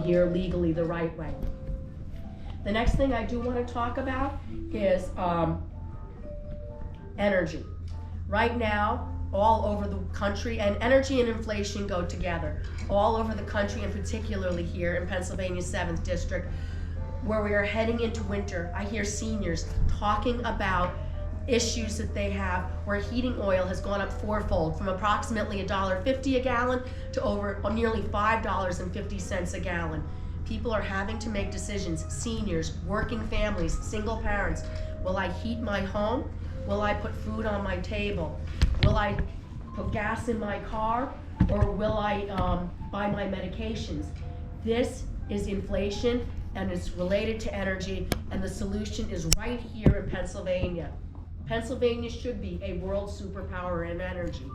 here legally the right way. The next thing I do want to talk about is energy. Right now, all over the country, and energy and inflation go together, all over the country, and particularly here in Pennsylvania's 7th District, where we are heading into winter, I hear seniors talking about issues that they have where heating oil has gone up fourfold, from approximately $1.50 a gallon to over nearly $5.50 a gallon. People are having to make decisions, seniors, working families, single parents. Will I heat my home? Will I put food on my table? Will I put gas in my car? Or will I buy my medications? This is inflation, and it's related to energy, and the solution is right here in Pennsylvania. Pennsylvania should be a world superpower in energy.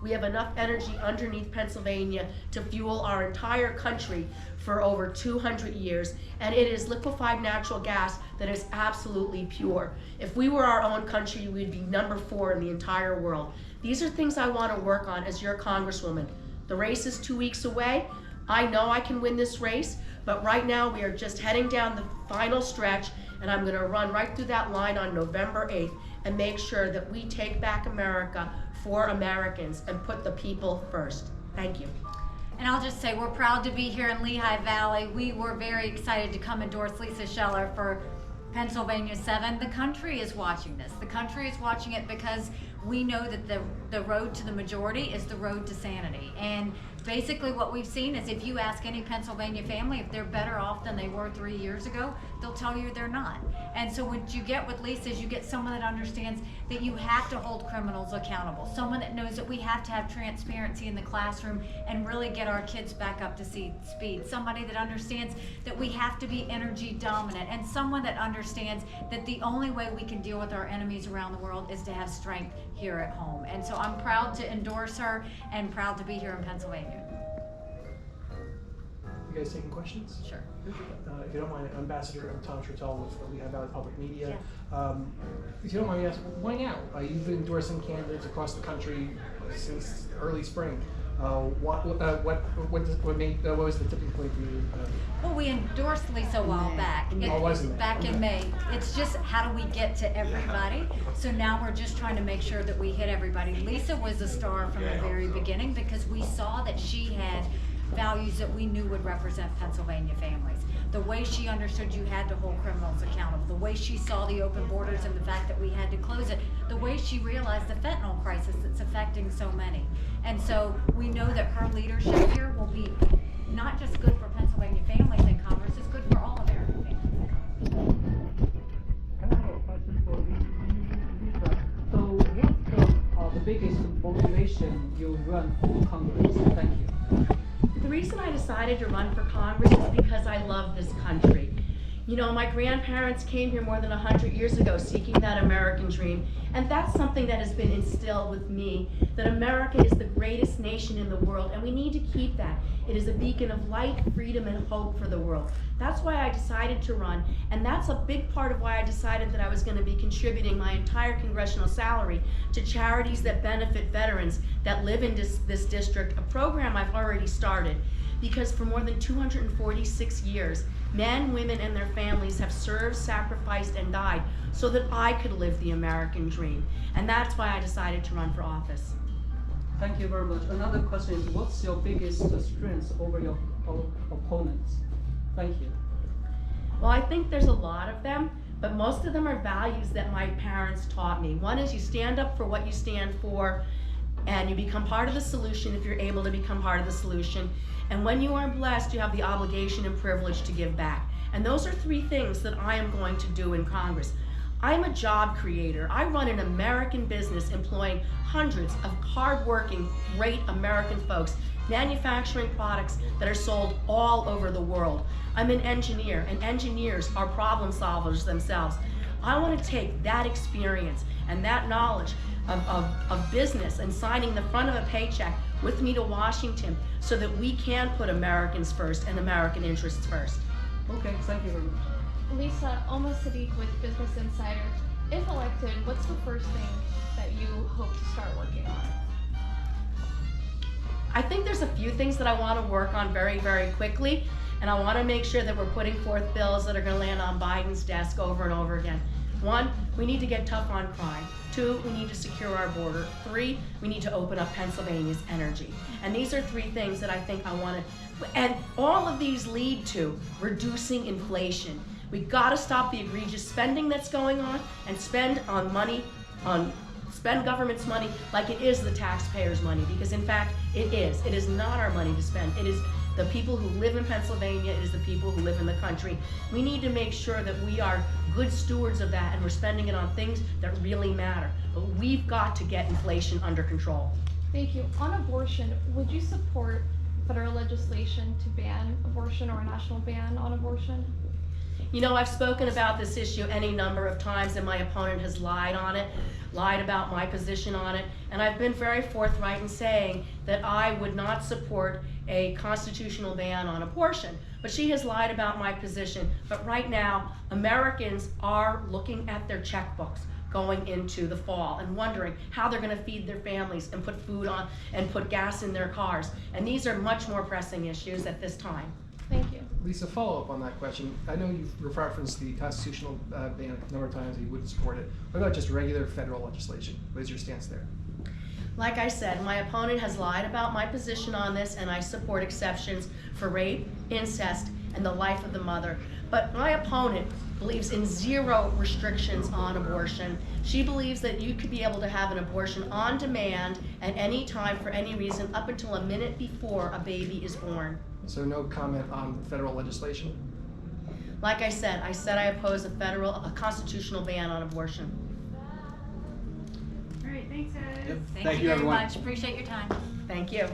We have enough energy underneath Pennsylvania to fuel our entire country for over 200 years, and it is liquefied natural gas that is absolutely pure. If we were our own country, we'd be number 4 in the entire world. These are things I want to work on as your Congresswoman. The race is 2 weeks away. I know I can win this race, but right now we are just heading down the final stretch, and I'm going to run right through that line on November 8th and make sure that we take back America for Americans and put the people first. Thank you. And I'll just say we're proud to be here in Lehigh Valley. We were very excited to come endorse Lisa Scheller for Pennsylvania 7. The country is watching this. The country is watching it because we know that the road to the majority is the road to sanity. And basically what we've seen is if you ask any Pennsylvania family if they're better off than they were 3 years ago, they'll tell you they're not. And so what you get with Lisa is you get someone that understands that you have to hold criminals accountable, someone that knows that we have to have transparency in the classroom and really get our kids back up to speed, somebody that understands that we have to be energy dominant, and someone that understands that the only way we can deal with our enemies around the world is to have strength here at home. And so I'm proud to endorse her and proud to be here in Pennsylvania. You guys taking questions? Sure. If you don't mind, Ambassador Tom Chertel with Lehigh Valley Public Media. Yeah. If you don't mind me asking, why now? You've been endorsing candidates across the country since early spring. What was the tipping point for you? Well, we endorsed Lisa a while back. Back in May. It's just how do we get to everybody? So now we're just trying to make sure that we hit everybody. Lisa was a star from the very beginning because we saw that she had values that we knew would represent Pennsylvania families. The way she understood you had to hold criminals accountable, the way she saw the open borders and the fact that we had to close it, the way she realized the fentanyl crisis that's affecting so many. And so we know that her leadership here will be not just good for Pennsylvania families in Congress, it's good for all American families. I have a question for Lisa. So what's the biggest motivation you run for Congress? Thank you. The reason I decided to run for Congress is because I love this country. You know, my grandparents came here more than 100 years ago seeking that American dream, and that's something that has been instilled with me, that America is the greatest nation in the world, and we need to keep that. It is a beacon of light, freedom, and hope for the world. That's why I decided to run, and that's a big part of why I decided that I was going to be contributing my entire congressional salary to charities that benefit veterans that live in this district, a program I've already started. Because for more than 246 years, men, women, and their families have served, sacrificed, and died so that I could live the American dream. And that's why I decided to run for office. Thank you very much. Another question is, what's your biggest strength over your opponents? Thank you. Well, I think there's a lot of them, but most of them are values that my parents taught me. One is you stand up for what you stand for, and you become part of the solution if you're able to become part of the solution. And when you are blessed, you have the obligation and privilege to give back. And those are 3 things that I am going to do in Congress. I'm a job creator. I run an American business employing hundreds of hardworking, great American folks, manufacturing products that are sold all over the world. I'm an engineer, and engineers are problem solvers themselves. I want to take that experience and that knowledge of business and signing the front of a paycheck with me to Washington so that we can put Americans first and American interests first. Okay, thank you very much. Lisa, Alma Sadiq with Business Insider. If elected, what's the first thing that you hope to start working on? I think there's a few things that I want to work on very, very quickly. And I want to make sure that we're putting forth bills that are going to land on Biden's desk over and over again. 1, we need to get tough on crime. 2, we need to secure our border. 3, we need to open up Pennsylvania's energy. And these are 3 things that I think I want to, and all of these lead to reducing inflation. We got to stop the egregious spending that's going on and spend government's money like it is the taxpayers' money, because in fact it is. It is not our money to spend. It is the people who live in Pennsylvania, it is the people who live in the country. We need to make sure that we are good stewards of that and we're spending it on things that really matter. But we've got to get inflation under control. Thank you. On abortion, would you support federal legislation to ban abortion or a national ban on abortion? You know, I've spoken about this issue any number of times, and my opponent has lied on it, lied about my position on it, and I've been very forthright in saying that I would not support a constitutional ban on abortion. But she has lied about my position. But right now, Americans are looking at their checkbooks going into the fall and wondering how they're going to feed their families and put food on and put gas in their cars. And these are much more pressing issues at this time. Thank you. Lisa, follow up on that question. I know you've referenced the constitutional ban a number of times and you wouldn't support it. What about just regular federal legislation? What is your stance there? Like I said, my opponent has lied about my position on this, and I support exceptions for rape, incest, and the life of the mother. But my opponent believes in 0 restrictions on abortion. She believes that you could be able to have an abortion on demand at any time for any reason up until a minute before a baby is born. So no comment on federal legislation? Like I said I oppose a constitutional ban on abortion. All right, thanks, guys. Yep. Thank Thank you you, very everyone. much. Appreciate your time. Thank you.